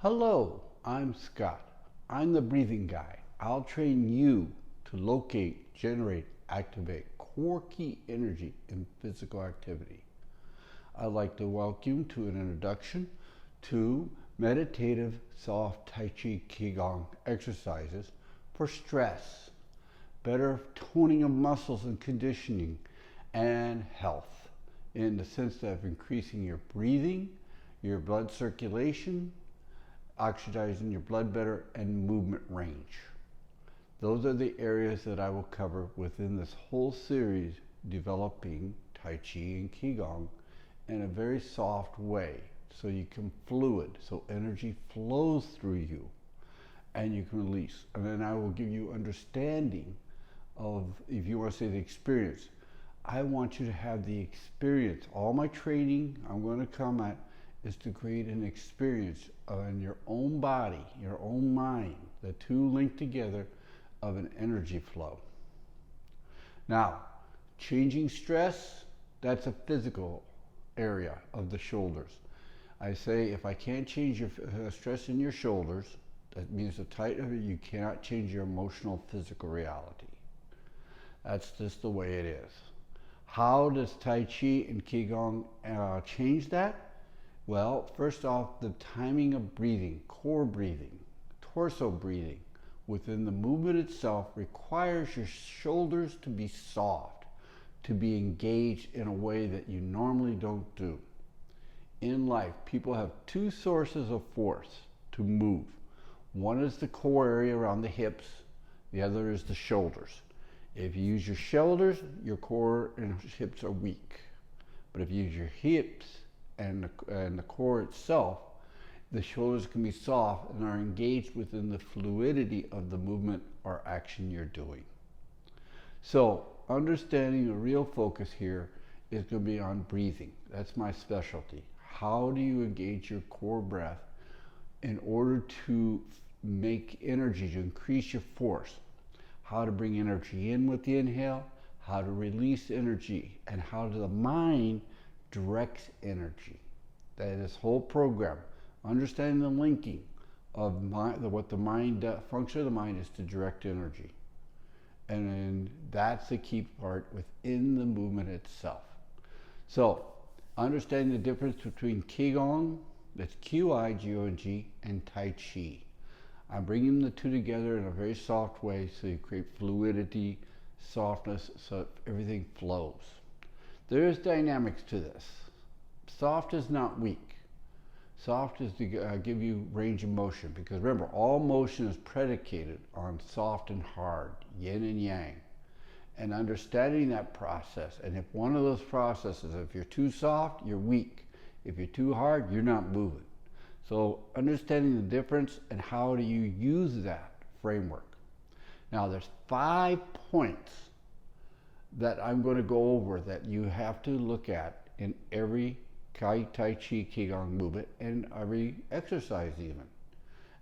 Hello, I'm Scott. I'm the breathing guy. I'll train you to locate, generate, activate core key energy in physical activity. I'd like to welcome you to an introduction to meditative soft Tai Chi Qigong exercises for stress, better toning of muscles and conditioning, and health in the sense of increasing your breathing, your blood circulation, oxidizing your blood better, and movement range. Those are the areas that I will cover within this whole series, developing Tai Chi and Qigong in a very soft way so you can fluid, so energy flows through you and you can release. And then I will give you understanding of, if you want to say the experience, I want you to have the experience. All my training I'm going to come at is to create an experience in your own body, your own mind, the two linked together, of an energy flow. Now, changing stress, that's a physical area of the shoulders. I say if I can't change your stress in your shoulders, that means the tight of it, you cannot change your emotional physical reality. That's just the way it is. How does Tai Chi and Qigong change that? Well, first off, the timing of breathing, core breathing, torso breathing within the movement itself requires your shoulders to be soft, to be engaged in a way that you normally don't do. In life, people have two sources of force to move. One is the core area around the hips, the other is the shoulders. If you use your shoulders, your core and hips are weak. But if you use your hips and the core itself, the shoulders can be soft and are engaged within the fluidity of the movement or action you're doing. So understanding the real focus here is going to be on breathing. That's my specialty. How do you engage your core breath in order to make energy, to increase your force? How to bring energy in with the inhale, how to release energy, and how the mind directs energy. That is this whole program. Understanding the linking of what the mind, function of the mind is to direct energy. And then that's the key part within the movement itself. So, understanding the difference between Qigong, that's Q-I-G-O-N-G, and Tai Chi. I'm bringing the two together in a very soft way so you create fluidity, softness, so everything flows. There is dynamics to this. Soft is not weak. Soft is to give you range of motion, because remember, all motion is predicated on soft and hard, yin and yang. And understanding that process, and if one of those processes, if you're too soft, you're weak. If you're too hard, you're not moving. So understanding the difference and how do you use that framework. Now there's 5 points that I'm going to go over that you have to look at in every Tai Chi Qigong movement and every exercise even.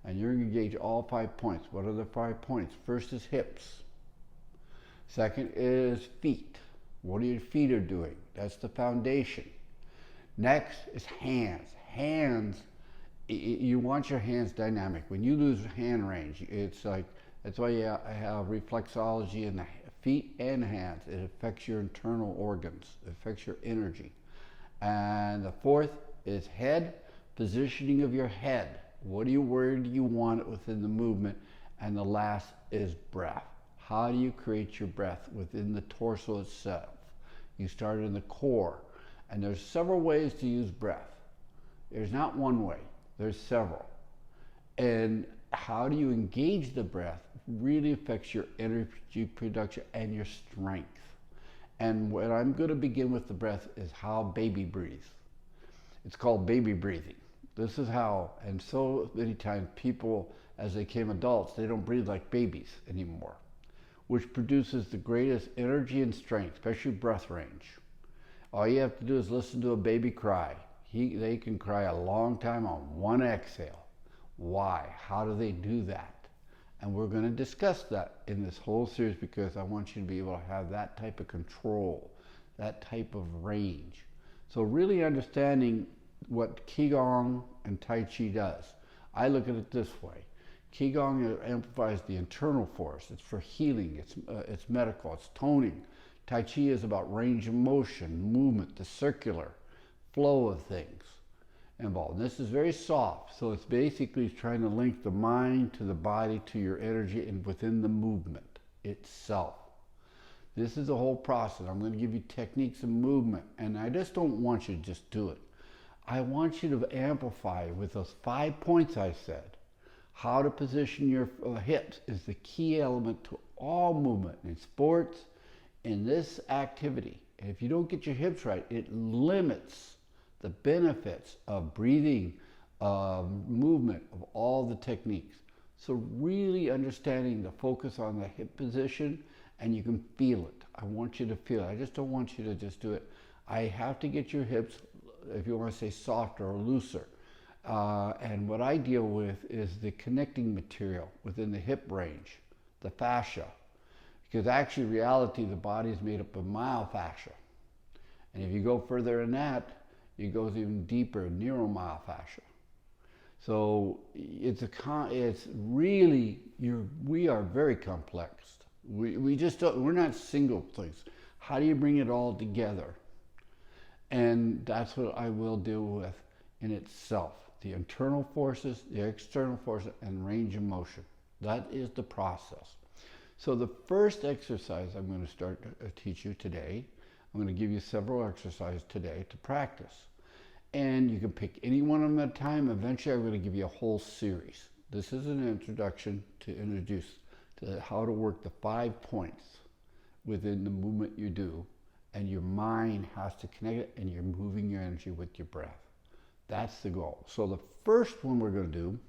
And you're going to engage all 5 points. What are the 5 points? First is hips. Second is feet. What are your feet are doing? That's the foundation. Next is hands. Hands, you want your hands dynamic. When you lose hand range, it's like, that's why you have reflexology in the feet and hands. It affects your internal organs. It affects your energy. And the fourth is head, positioning of your head. Where do you want it within the movement? And the last is breath. How do you create your breath within the torso itself? You start in the core. And there's several ways to use breath. There's not one way, there's several. And how do you engage the breath really affects your energy production and your strength. And what I'm going to begin with the breath is how baby breathes. It's called baby breathing. This is how, and so many times people, as they became adults, they don't breathe like babies anymore, which produces the greatest energy and strength, especially breath range. All you have to do is listen to a baby cry. They can cry a long time on one exhale. Why? How do they do that? And we're going to discuss that in this whole series because I want you to be able to have that type of control, that type of range. So really understanding what Qigong and Tai Chi does. I look at it this way. Qigong amplifies the internal force. It's for healing. It's medical. It's toning. Tai Chi is about range of motion, movement, the circular flow of things involved. And this is very soft, so it's basically trying to link the mind to the body to your energy and within the movement itself. This is the whole process. I'm going to give you techniques of movement, and I just don't want you to just do it. I want you to amplify with those 5 points I said. How to position your hips is the key element to all movement in sports, in this activity. And if you don't get your hips right, it limits the benefits of breathing, movement, of all the techniques. So really understanding the focus on the hip position, and you can feel it. I want you to feel it. I just don't want you to just do it. I have to get your hips, if you want to say softer or looser. And what I deal with is the connecting material within the hip range, the fascia. Because actually, in reality, the body is made up of myofascia. And if you go further in that, it goes even deeper, neuromyofascia. So it's really, we are very complex. We just don't, we're not single things. How do you bring it all together? And that's what I will deal with in itself. The internal forces, the external forces, and range of motion. That is the process. So the first exercise I'm going to start to teach you today, I'm going to give you several exercises today to practice. And you can pick any one of them at a time. Eventually I'm going to give you a whole series. This is an introduction to introduce to how to work the 5 points within the movement you do. And your mind has to connect it, and you're moving your energy with your breath. That's the goal. So the first one we're going to do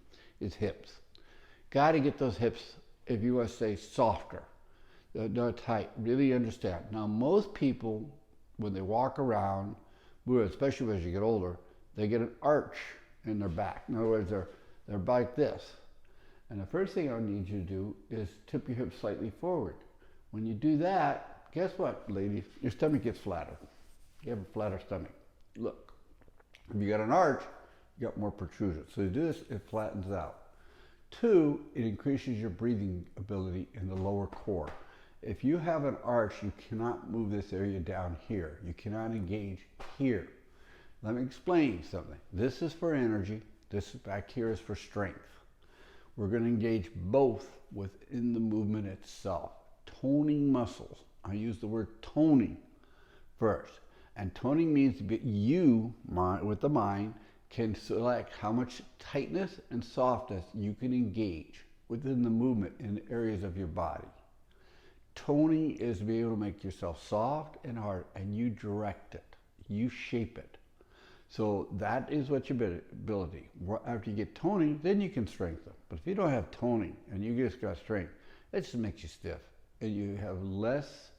is hips. Got to get those hips, if you want to say, softer, not tight. Really understand. Now, most people, when they walk around, especially as you get older, they get an arch in their back. In other words, they're like this. And the first thing I need you to do is tip your hips slightly forward. When you do that, guess what, ladies? Your stomach gets flatter. You have a flatter stomach. Look, if you got an arch, you got more protrusion. So you do this, it flattens out. 2, it increases your breathing ability in the lower core. If you have an arch, you cannot move this area down here. You cannot engage here. Let me explain something. This is for energy. This back here is for strength. We're going to engage both within the movement itself. Toning muscles. I use the word toning first. And toning means you, with the mind, can select how much tightness and softness you can engage within the movement in areas of your body. Toning is to be able to make yourself soft and hard, and you direct it. You shape it. So that is what your ability. After you get toning, then you can strengthen. But if you don't have toning and you just got strength, it just makes you stiff. And you have less,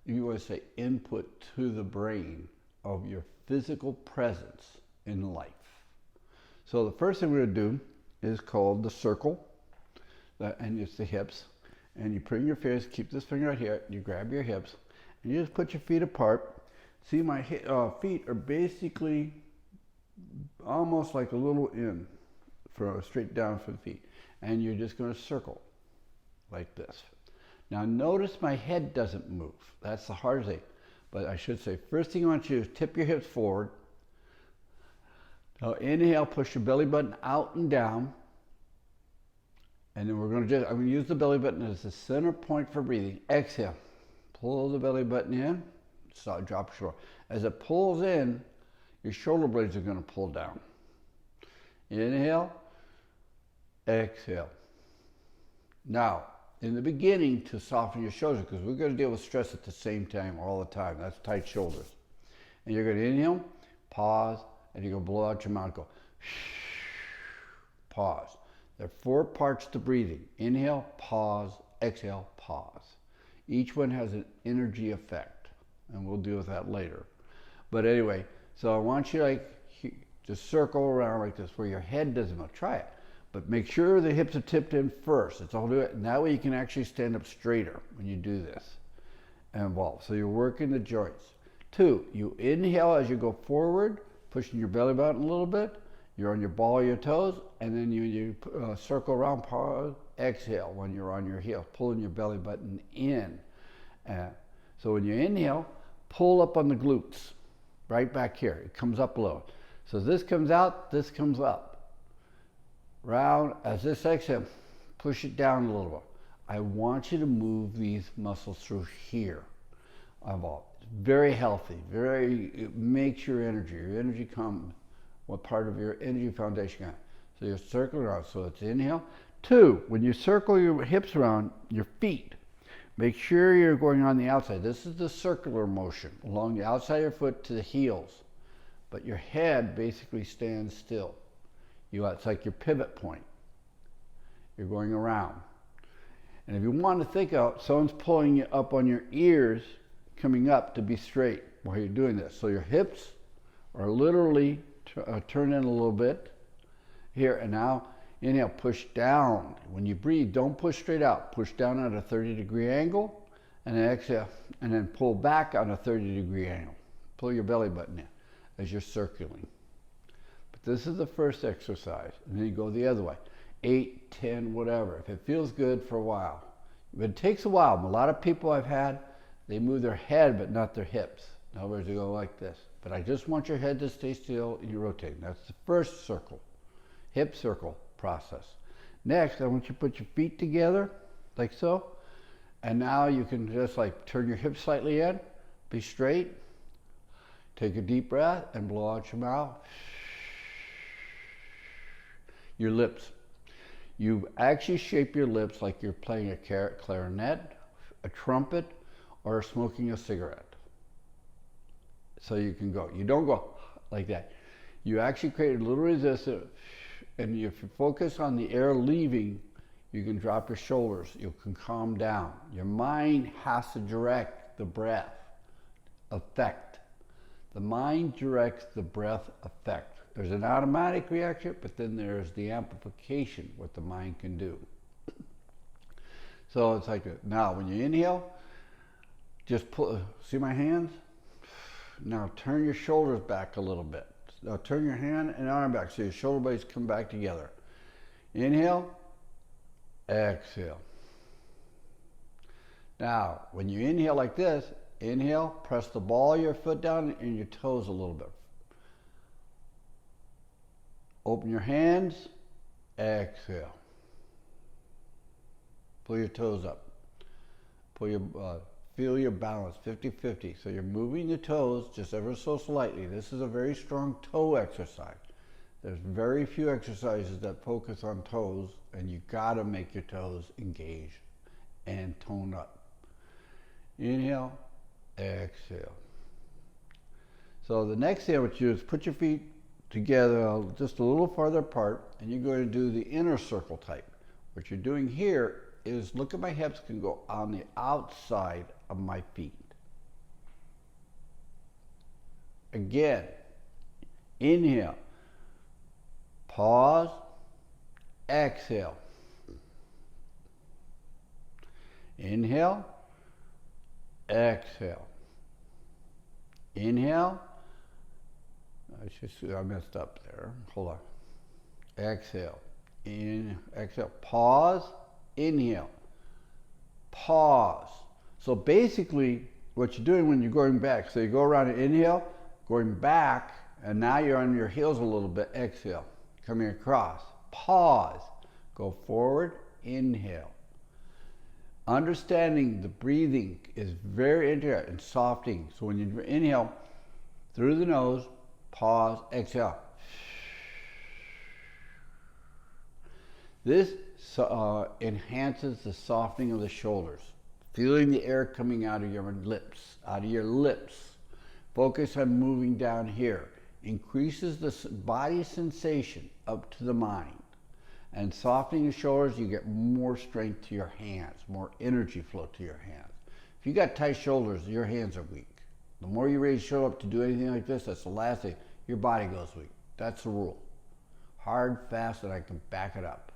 you want to say, input to the brain of your physical presence in life. So the first thing we're going to do is called the circle, and it's the hips. And you bring your fingers, keep this finger right here, you grab your hips, and you just put your feet apart. See, my feet are basically almost like a little in, straight down for the feet. And you're just going to circle like this. Now notice my head doesn't move. That's the hardest thing. But I should say, first thing I want you to do is tip your hips forward. Now inhale, push your belly button out and down. And then I'm going to use the belly button as the center point for breathing. Exhale. Pull the belly button in. Drop your shoulder. As it pulls in, your shoulder blades are going to pull down. Inhale. Exhale. Now, in the beginning, to soften your shoulders, because we're going to deal with stress at the same time all the time. That's tight shoulders. And you're going to inhale, pause, and you're going to blow out your mouth. Go, pause. There are 4 parts to breathing. Inhale, pause, exhale, pause. Each one has an energy effect, and we'll deal with that later. But anyway, so I want you to circle around like this where your head doesn't move. Try it. But make sure the hips are tipped in first. That's all do it. And that way you can actually stand up straighter when you do this. Involved. So you're working the joints. 2, you inhale as you go forward, pushing your belly button a little bit. You're on your ball of your toes, and then you circle around, pause, exhale when you're on your heel, pulling your belly button in. So when you inhale, pull up on the glutes, right back here. It comes up a little. So this comes out, this comes up. Round, as this exhale, push it down a little bit. I want you to move these muscles through here. Very healthy, it makes your energy come, what part of your energy foundation got. So you're circling around, so it's inhale. 2, when you circle your hips around, your feet, make sure you're going on the outside. This is the circular motion, along the outside of your foot to the heels. But your head basically stands still. It's like your pivot point. You're going around. And if you want to think of, someone's pulling you up on your ears, coming up to be straight while you're doing this. So your hips are literally turn in a little bit here, and now inhale, push down. When you breathe, don't push straight out. Push down at a 30-degree angle, and then exhale, and then pull back on a 30-degree angle. Pull your belly button in as you're circling. But this is the first exercise, and then you go the other way. 8, 10, whatever. If it feels good for a while. But it takes a while. A lot of people I've had, they move their head but not their hips. In other words, they go like this. But I just want your head to stay still and you're rotating. That's the first circle, hip circle process. Next, I want you to put your feet together, like so. And now you can just like turn your hips slightly in, be straight. Take a deep breath and blow out your mouth. Your lips. You actually shape your lips like you're playing a clarinet, a trumpet, or smoking a cigarette. So you can go. You don't go like that. You actually create a little resistance, and if you focus on the air leaving, you can drop your shoulders. You can calm down. Your mind has to direct the breath effect. The mind directs the breath effect. There's an automatic reaction, but then there's the amplification, what the mind can do. So it's like that. Now, when you inhale, just pull, see my hands? Now turn your shoulders back a little bit. Now turn your hand and arm back so your shoulder blades come back together. Inhale, exhale. Now, when you inhale like this, inhale, press the ball of your foot down and your toes a little bit. Open your hands, exhale. Pull your toes up. Pull your, feel your balance, 50-50. So you're moving the toes just ever so slightly. This is a very strong toe exercise. There's very few exercises that focus on toes, and you gotta make your toes engage and tone up. Inhale, exhale. So the next thing I want you to do is put your feet together just a little farther apart, and you're going to do the inner circle type. What you're doing here is look at my hips can go on the outside of my feet. Again, inhale, pause, exhale. Inhale, exhale. Inhale. I messed up there. Hold on. Exhale. Exhale. Pause. Inhale. Pause. So basically, what you're doing when you're going back, so you go around and inhale, going back, and now you're on your heels a little bit. Exhale. Coming across. Pause. Go forward. Inhale. Understanding the breathing is very intricate and softening. So when you inhale through the nose, pause, exhale. This enhances the softening of the shoulders. Feeling the air coming out of your lips, Focus on moving down here. Increases the body sensation up to the mind. And softening the shoulders, you get more strength to your hands, more energy flow to your hands. If you got tight shoulders, your hands are weak. The more you raise your shoulder up to do anything like this, that's the last thing, your body goes weak. That's the rule. Hard, fast, and I can back it up.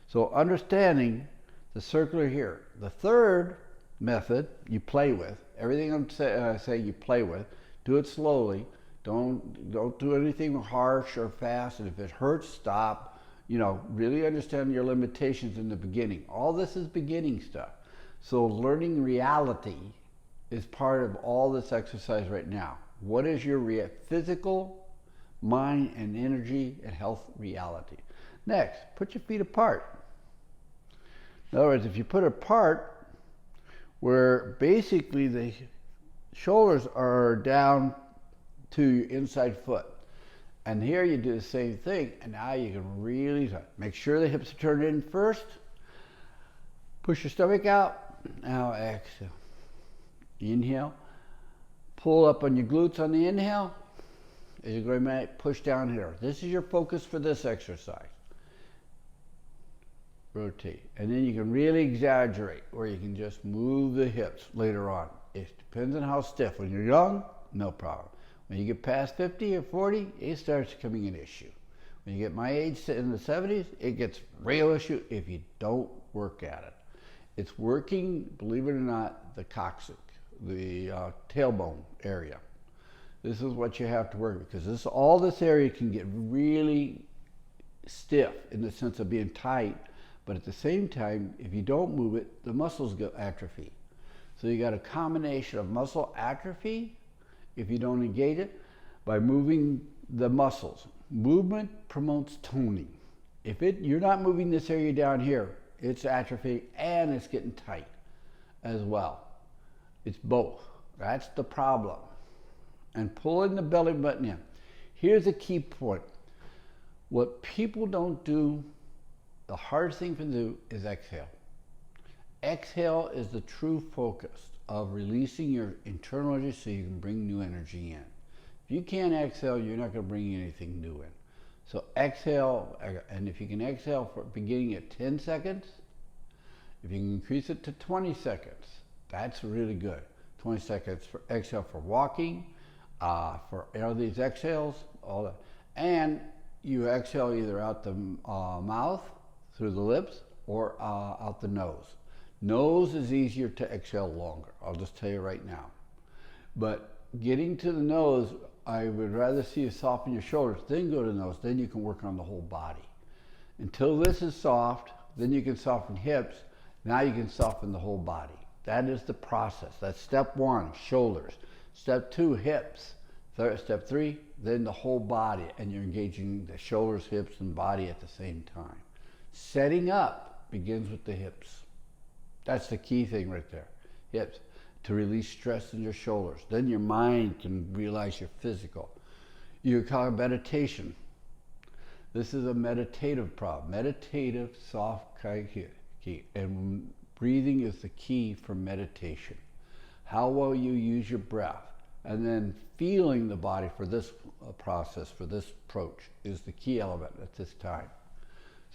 So understanding the circular here. The third method you play with, everything I'm saying you play with, do it slowly, Don't do anything harsh or fast. And if it hurts, stop. You know, really understand your limitations in the beginning. All this is beginning stuff. So learning reality is part of all this exercise right now. What is your physical, mind, and energy and health reality? Next, put your feet apart. In other words, if you put apart, where basically the shoulders are down to your inside foot. And here you do the same thing, and now you can really make sure the hips are turned in first. Push your stomach out. Now exhale. Inhale. Pull up on your glutes on the inhale. As you're going to push down here. This is your focus for this exercise. Rotate. And then you can really exaggerate, or you can just move the hips later on. It depends on how stiff. When you're young, no problem. When you get past 50 or 40, it starts becoming an issue. When you get my age in the 70s, it gets a real issue if you don't work at it. It's working, believe it or not, the coccyx, the tailbone area. This is what you have to work with, because all this area can get really stiff in the sense of being tight, but at the same time, if you don't move it, the muscles go atrophy. So you got a combination of muscle atrophy if you don't engage it by moving the muscles. Movement promotes toning. If you're not moving this area down here, it's atrophy and it's getting tight as well. It's both. That's the problem. And pulling the belly button in. Here's a key point. What people don't do, the hardest thing to do is exhale. Exhale is the true focus of releasing your internal energy so you can bring new energy in. If you can't exhale, you're not going to bring anything new in. So exhale, and if you can exhale for beginning at 10 seconds, if you can increase it to 20 seconds, that's really good. 20 seconds for exhale for walking, for all these exhales, all that. And you exhale either out the mouth, through the lips, or out the nose. Nose is easier to exhale longer, I'll just tell you right now. But getting to the nose, I would rather see you soften your shoulders, then go to the nose, then you can work on the whole body. Until this is soft, then you can soften hips, now you can soften the whole body. That is the process. That's step one, shoulders. Step two, hips. Step three, then the whole body, and you're engaging the shoulders, hips, and body at the same time. Setting up begins with the hips. That's the key thing right there. Hips, to release stress in your shoulders. Then your mind can realize you're physical. You call it meditation. This is a meditative problem. Meditative, soft, key. And breathing is the key for meditation. How well you use your breath. And then feeling the body for this process, for this approach, is the key element at this time.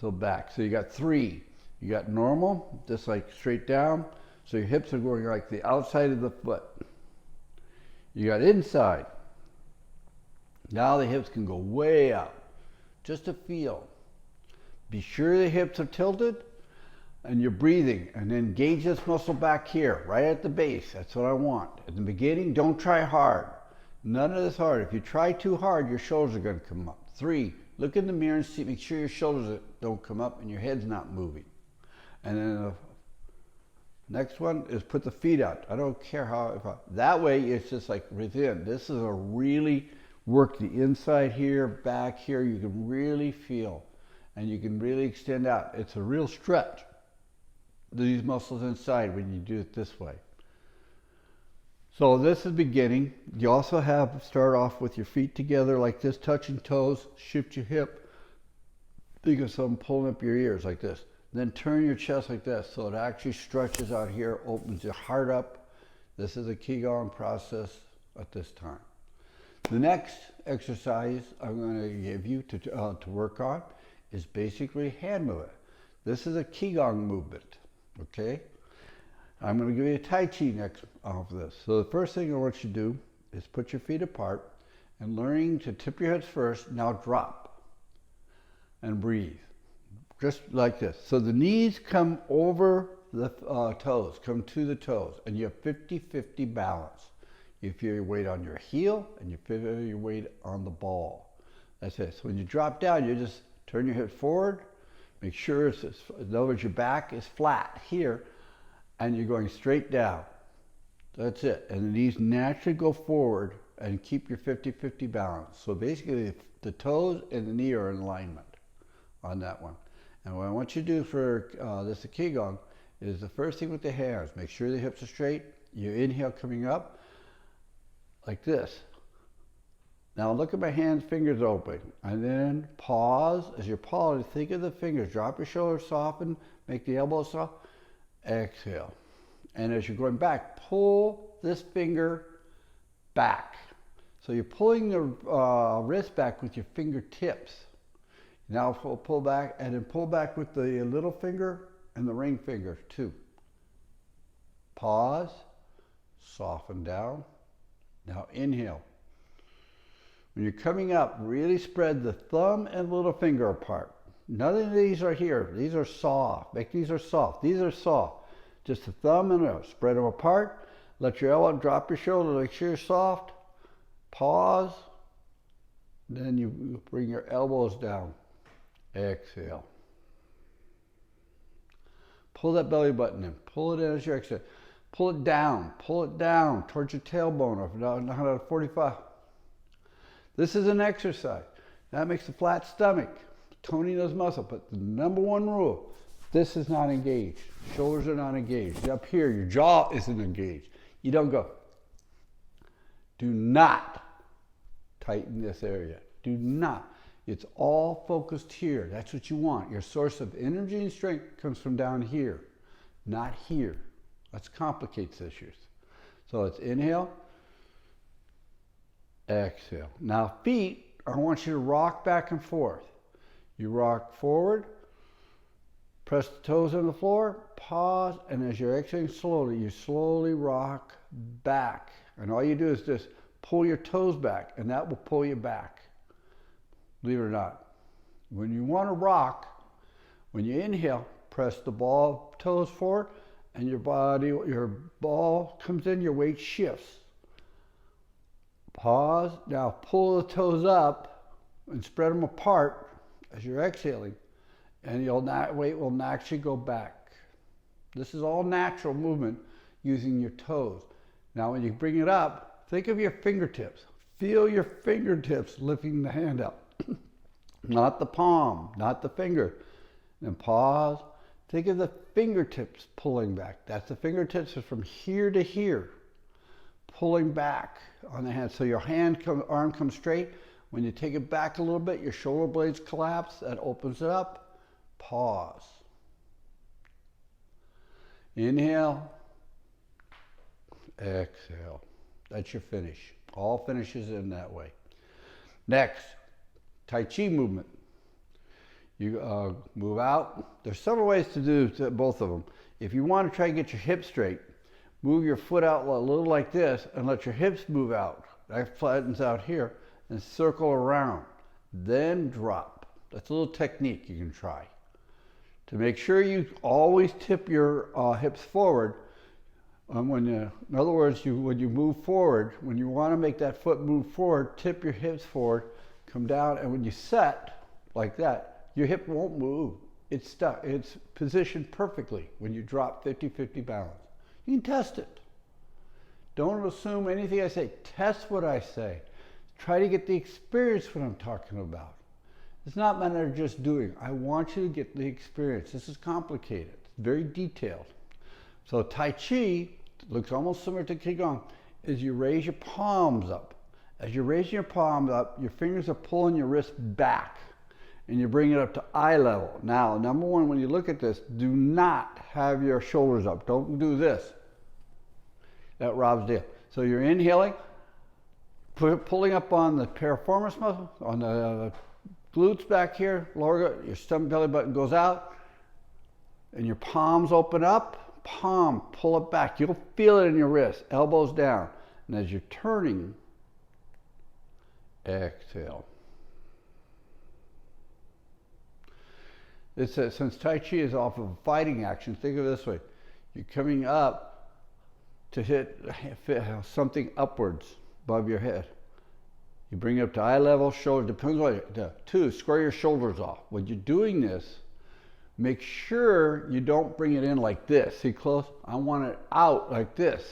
So back. So you got three. You got normal, just like straight down. So your hips are going like the outside of the foot. You got inside. Now the hips can go way up. Just to feel. Be sure the hips are tilted and you're breathing. And then engage this muscle back here, right at the base. That's what I want. At the beginning, don't try hard. None of this hard. If you try too hard, your shoulders are going to come up. 3, look in the mirror and see, make sure your shoulders don't come up and your head's not moving. And then the next one is put the feet out. I don't care that way it's just like within. This is a really work the inside here, back here. You can really feel and you can really extend out. It's a real stretch, these muscles inside, when you do it this way. So this is beginning. You also have start off with your feet together like this, touching toes, shift your hip. Think of something pulling up your ears like this. Then turn your chest like this so it actually stretches out here, opens your heart up. This is a Qigong process at this time. The next exercise I'm going to give you to work on is basically hand movement. This is a Qigong movement, okay? I'm going to give you a Tai Chi next off this. So the first thing I want you to do is put your feet apart and learning to tip your heads first. Now drop and breathe. Just like this. So the knees come over the toes, come to the toes, and you have 50-50 balance. You feel your weight on your heel and you feel your weight on the ball. That's it. So when you drop down, you just turn your hips forward. Make sure in other words, your back is flat here and you're going straight down. That's it. And the knees naturally go forward and keep your 50-50 balance. So basically the toes and the knee are in alignment on that one. And what I want you to do for this Qigong is the first thing with the hands. Make sure the hips are straight. You inhale coming up like this. Now look at my hands, fingers open. And then pause. As you're pausing, think of the fingers. Drop your shoulders, soften, make the elbows soft. Exhale. And as you're going back, pull this finger back. So you're pulling the wrist back with your fingertips. Now pull back, and then pull back with the little finger and the ring finger too. Pause, soften down. Now inhale. When you're coming up, really spread the thumb and little finger apart. None of these are here. These are soft. These are soft. These are soft. Just the thumb and the spread them apart. Let your elbow drop your shoulder. Make sure you're soft. Pause. Then you bring your elbows down. Exhale. Pull that belly button in. Pull it in as you exhale. Pull it down towards your tailbone or down 45. This is an exercise. That makes a flat stomach, toning those muscles. But the number one rule, this is not engaged. Shoulders are not engaged. Up here, your jaw isn't engaged. You don't go. Do not tighten this area. Do not. It's all focused here. That's what you want. Your source of energy and strength comes from down here, not here. That complicates issues. So it's inhale, exhale. Now feet, I want you to rock back and forth. You rock forward, press the toes on the floor, pause, and as you're exhaling slowly, you slowly rock back. And all you do is just pull your toes back, and that will pull you back. Believe it or not. When you want to rock, when you inhale, press the ball toes forward, and your ball comes in, your weight shifts. Pause. Now pull the toes up and spread them apart as you're exhaling, and weight will naturally go back. This is all natural movement using your toes. Now when you bring it up, think of your fingertips. Feel your fingertips lifting the hand up. Not the palm, not the finger. Then pause. Think of the fingertips pulling back. That's the fingertips are from here to here, pulling back on the hand. So your arm comes straight. When you take it back a little bit, your shoulder blades collapse. That opens it up. Pause. Inhale. Exhale. That's your finish. All finishes in that way. Next, Tai Chi movement. You move out. There's several ways to do both of them. If you want to try and get your hips straight, move your foot out a little like this and let your hips move out. That flattens out here and circle around. Then drop. That's a little technique you can try. To make sure you always tip your hips forward. In other words, when you move forward, when you want to make that foot move forward, tip your hips forward, come down, and when you set like that, your hip won't move. It's stuck. It's positioned perfectly when you drop 50-50 balance. You can test it. Don't assume anything I say. Test what I say. Try to get the experience what I'm talking about. It's not a matter of just doing. I want you to get the experience. This is complicated. It's very detailed. So Tai Chi looks almost similar to Qigong, is you raise your palms up. As you're raising your palms up, your fingers are pulling your wrist back and you bring it up to eye level. Now, number one, when you look at this, do not have your shoulders up. Don't do this. That robs the. So you're inhaling, pulling up on the piriformis muscle, on the glutes back here, lower, your stomach belly button goes out, and your palms open up, palm, pull it back. You'll feel it in your wrist, elbows down. And as you're turning, exhale. Since Tai Chi is off of a fighting action, think of it this way. You're coming up, to hit something upwards above your head. You bring it up to eye level, shoulder, depends on what. 2, square your shoulders off. When you're doing this, make sure you don't bring it in like this. See close? I want it out like this.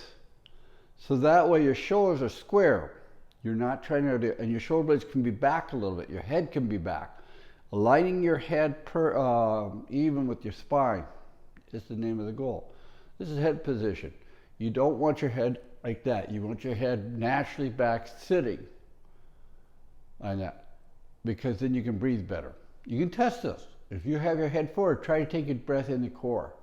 So that way your shoulders are square. You're not trying to do, and your shoulder blades can be back a little bit. Your head can be back. Aligning your head even with your spine is the name of the goal. This is head position. You don't want your head like that. You want your head naturally back sitting like that, because then you can breathe better. You can test this. If you have your head forward, try to take a breath in the core.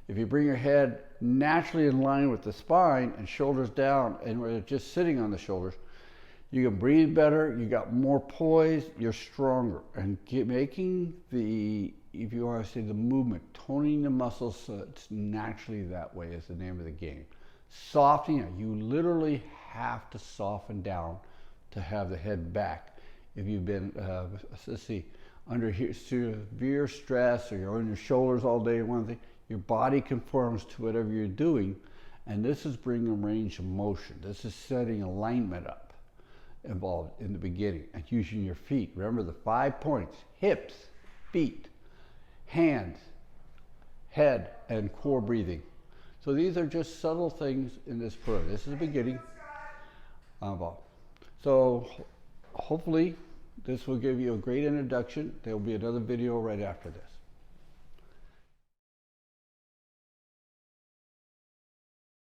If you bring your head naturally in line with the spine and shoulders down and we're just sitting on the shoulders, you can breathe better, you got more poise, you're stronger. And making the, if you want to say the movement, toning the muscles so it's naturally that way is the name of the game. Softening it, you literally have to soften down to have the head back. If you've been, let's see, under severe stress or you're on your shoulders all day, one thing, your body conforms to whatever you're doing, and this is bringing range of motion. This is setting alignment up involved in the beginning and using your feet. Remember the 5 points: hips, feet, hands, head, and core breathing. So these are just subtle things in this program. This is the beginning. So hopefully this will give you a great introduction. There will be another video right after this.